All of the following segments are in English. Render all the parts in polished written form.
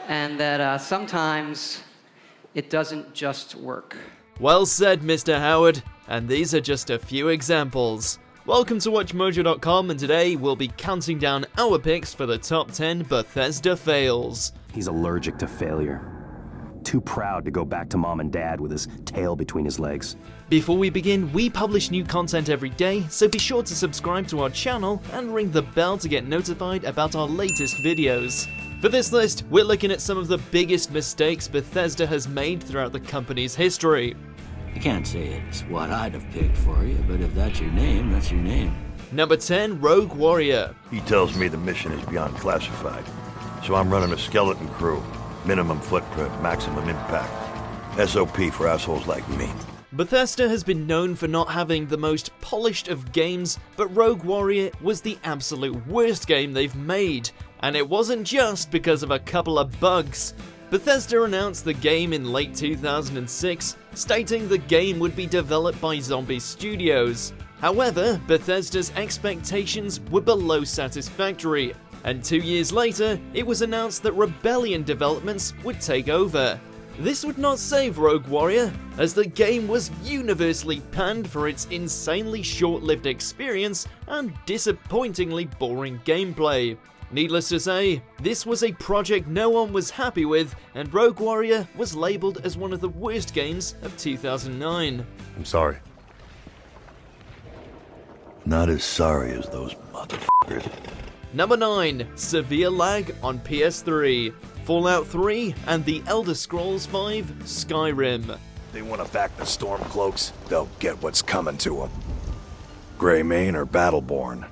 and that sometimes it doesn't just work. Well said, Mr. Howard, and these are just a few examples. Welcome to WatchMojo.com, and today we'll be counting down our picks for the top 10 Bethesda Fails. He's allergic to failure. Too proud to go back to mom and dad with his tail between his legs. Before we begin, we publish new content every day, so be sure to subscribe to our channel and ring the bell to get notified about our latest videos. For this list, we're looking at some of the biggest mistakes Bethesda has made throughout the company's history. I can't say it's what I'd have picked for you, but if that's your name, that's your name. Number 10, Rogue Warrior. He tells me the mission is beyond classified, so I'm running a skeleton crew. Minimum footprint, maximum impact. SOP for assholes like me. Bethesda has been known for not having the most polished of games, but Rogue Warrior was the absolute worst game they've made. And it wasn't just because of a couple of bugs. Bethesda announced the game in late 2006, stating the game would be developed by Zombie Studios. However, Bethesda's expectations were below satisfactory, and 2 years later, it was announced that Rebellion developments would take over. This would not save Rogue Warrior, as the game was universally panned for its insanely short-lived experience and disappointingly boring gameplay. Needless to say, this was a project no one was happy with, and Rogue Warrior was labelled as one of the worst games of 2009. I'm sorry. Not as sorry as those motherfuckers. Number 9, Severe Lag on PS3, Fallout 3, and The Elder Scrolls V Skyrim. They want to back the Stormcloaks, they'll get what's coming to them. Greymane or Battleborn.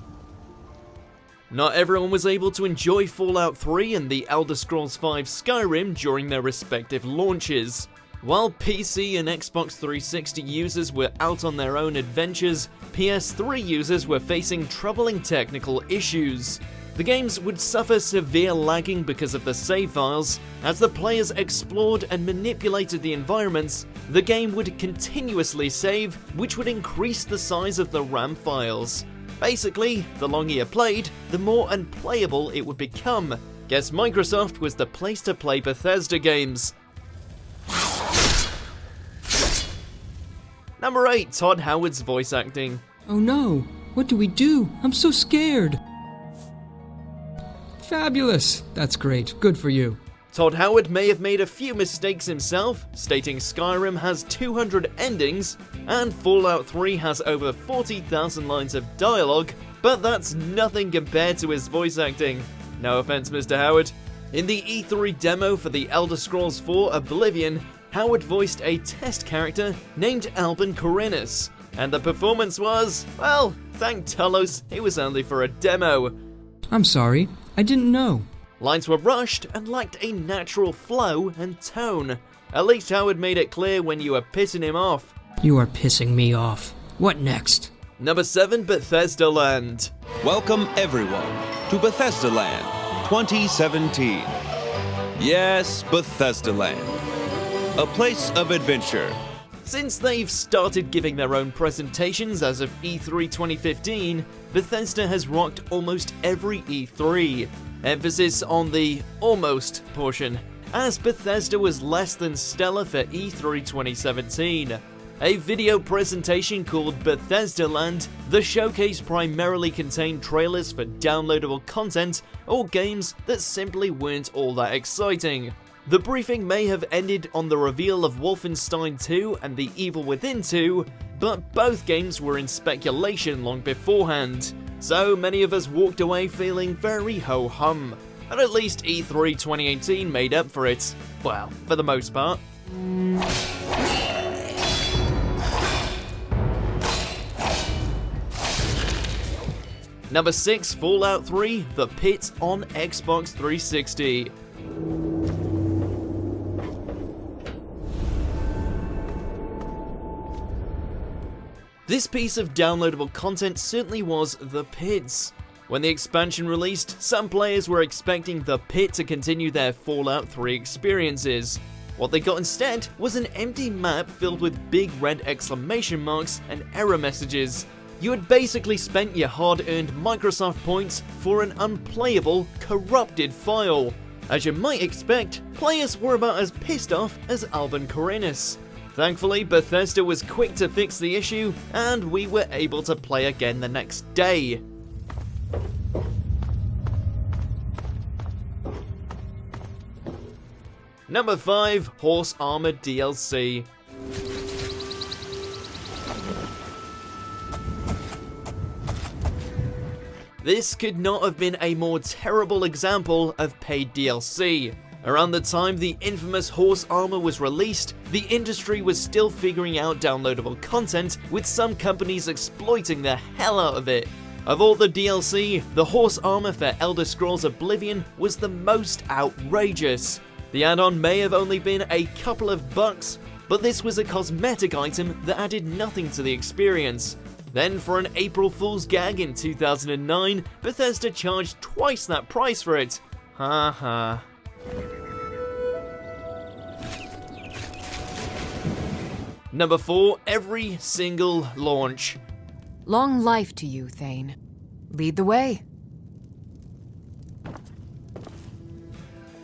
Not everyone was able to enjoy Fallout 3 and The Elder Scrolls V Skyrim during their respective launches. While PC and Xbox 360 users were out on their own adventures, PS3 users were facing troubling technical issues. The games would suffer severe lagging because of the save files. As the players explored and manipulated the environments, the game would continuously save, which would increase the size of the RAM files. Basically, the longer you played, the more unplayable it would become. Guess Microsoft was the place to play Bethesda games. Number 8, Todd Howard's voice acting. Oh no, what do we do? I'm so scared. Fabulous, that's great, good for you. Todd Howard may have made a few mistakes himself, stating Skyrim has 200 endings and Fallout 3 has over 40,000 lines of dialogue, but that's nothing compared to his voice acting. No offense, Mr. Howard. In the E3 demo for The Elder Scrolls IV Oblivion, Howard voiced a test character named Alban Corinus, and the performance was, well, thank Talos, it was only for a demo. I'm sorry, I didn't know. Lines were rushed and lacked a natural flow and tone. At least Howard made it clear when you were pissing him off. You are pissing me off. What next? Number 7, Bethesdaland. Welcome everyone to Bethesdaland 2017. Yes, Bethesdaland. A place of adventure. Since they've started giving their own presentations as of E3 2015, Bethesda has rocked almost every E3. Emphasis on the almost portion, as Bethesda was less than stellar for E3 2017. A video presentation called Bethesdaland, the showcase primarily contained trailers for downloadable content or games that simply weren't all that exciting. The briefing may have ended on the reveal of Wolfenstein 2 and The Evil Within 2, but both games were in speculation long beforehand, so many of us walked away feeling very ho-hum. And at least E3 2018 made up for it. Well, for the most part. Number 6, Fallout 3, The Pitt on Xbox 360. This piece of downloadable content certainly was The Pitt's. When the expansion released, some players were expecting The Pitt to continue their Fallout 3 experiences. What they got instead was an empty map filled with big red exclamation marks and error messages. You had basically spent your hard-earned Microsoft points for an unplayable, corrupted file. As you might expect, players were about as pissed off as Alban Korinus. Thankfully, Bethesda was quick to fix the issue, and we were able to play again the next day. Number 5, Horse Armor DLC. This could not have been a more terrible example of paid DLC. Around the time the infamous Horse Armor was released, the industry was still figuring out downloadable content, with some companies exploiting the hell out of it. Of all the DLC, the Horse Armor for Elder Scrolls Oblivion was the most outrageous. The add-on may have only been a couple of bucks, but this was a cosmetic item that added nothing to the experience. Then, for an April Fool's gag in 2009, Bethesda charged twice that price for it. Haha. Number 4, every single launch. Long life to you, Thane. Lead the way.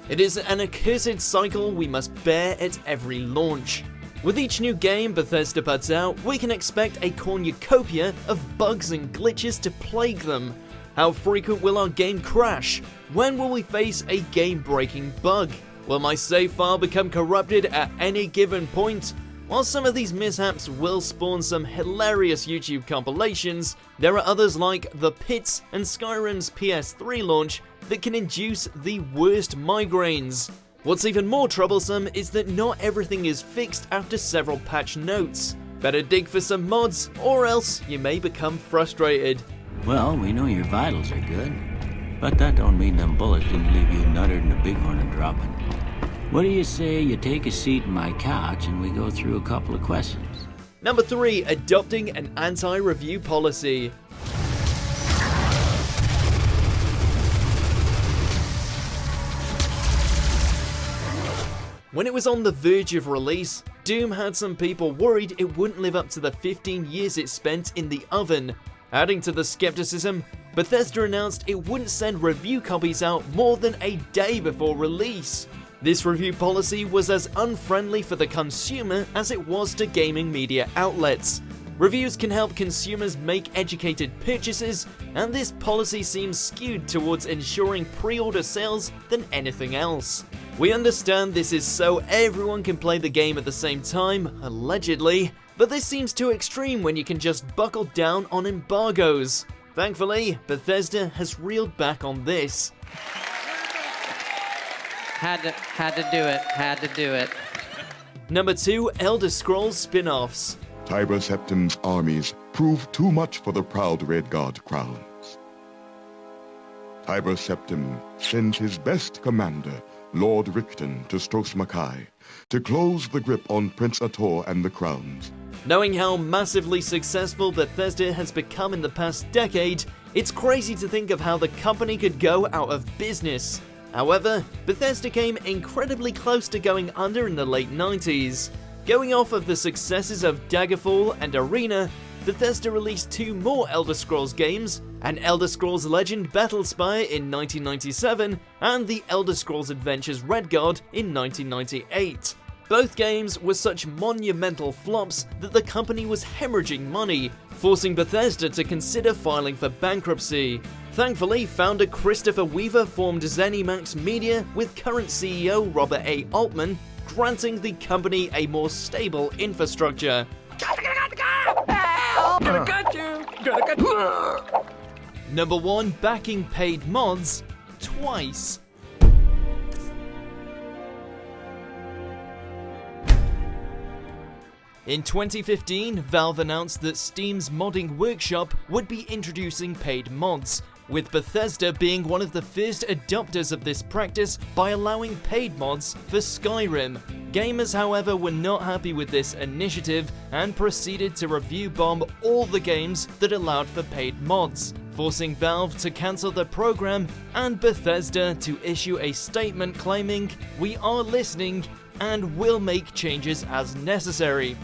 It is an accursed cycle we must bear at every launch. With each new game Bethesda puts out, we can expect a cornucopia of bugs and glitches to plague them. How frequent will our game crash? When will we face a game-breaking bug? Will my save file become corrupted at any given point? While some of these mishaps will spawn some hilarious YouTube compilations, there are others like the Pitt and Skyrim's PS3 launch that can induce the worst migraines. What's even more troublesome is that not everything is fixed after several patch notes. Better dig for some mods, or else you may become frustrated. Well, we know your vitals are good, but that don't mean them bullets didn't leave you nuttered and a bighorn and dropping. What do you say you take a seat in my couch and we go through a couple of questions? Number 3, adopting an anti-review policy. When it was on the verge of release, Doom had some people worried it wouldn't live up to the 15 years it spent in the oven. Adding to the skepticism, Bethesda announced it wouldn't send review copies out more than a day before release. This review policy was as unfriendly for the consumer as it was to gaming media outlets. Reviews can help consumers make educated purchases, and this policy seems skewed towards ensuring pre-order sales than anything else. We understand this is so everyone can play the game at the same time, allegedly, but this seems too extreme when you can just buckle down on embargoes. Thankfully, Bethesda has reeled back on this. Had to do it. Number 2, Elder Scrolls spin-offs. Tiber Septim's armies proved too much for the proud Red Guard crowns. Tiber Septim sends his best commander, Lord Richten, to Stros Makai to close the grip on Prince Ator and the crowns. Knowing how massively successful Bethesda has become in the past decade, it's crazy to think of how the company could go out of business. However, Bethesda came incredibly close to going under in the late 90s. Going off of the successes of Daggerfall and Arena, Bethesda released 2 more Elder Scrolls games, an Elder Scrolls Legend Battlespire in 1997 and the Elder Scrolls Adventures Redguard in 1998. Both games were such monumental flops that the company was hemorrhaging money, forcing Bethesda to consider filing for bankruptcy. Thankfully, founder Christopher Weaver formed ZeniMax Media with current CEO Robert A. Altman, granting the company a more stable infrastructure. Number 1, backing paid mods twice. In 2015, Valve announced that Steam's modding workshop would be introducing paid mods, with Bethesda being one of the first adopters of this practice by allowing paid mods for Skyrim. Gamers, however, were not happy with this initiative and proceeded to review bomb all the games that allowed for paid mods, forcing Valve to cancel the program and Bethesda to issue a statement claiming, "We are listening and will make changes as necessary."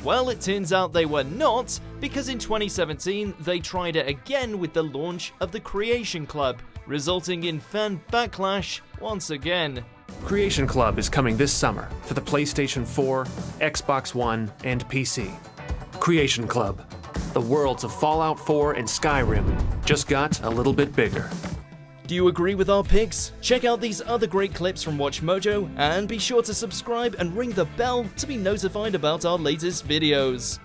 Well, it turns out they were not, because in 2017 they tried it again with the launch of the Creation Club, resulting in fan backlash once again. Creation Club is coming this summer to the PlayStation 4, Xbox One, and PC. Creation Club. The worlds of Fallout 4 and Skyrim just got a little bit bigger. Do you agree with our picks? Check out these other great clips from WatchMojo and be sure to subscribe and ring the bell to be notified about our latest videos.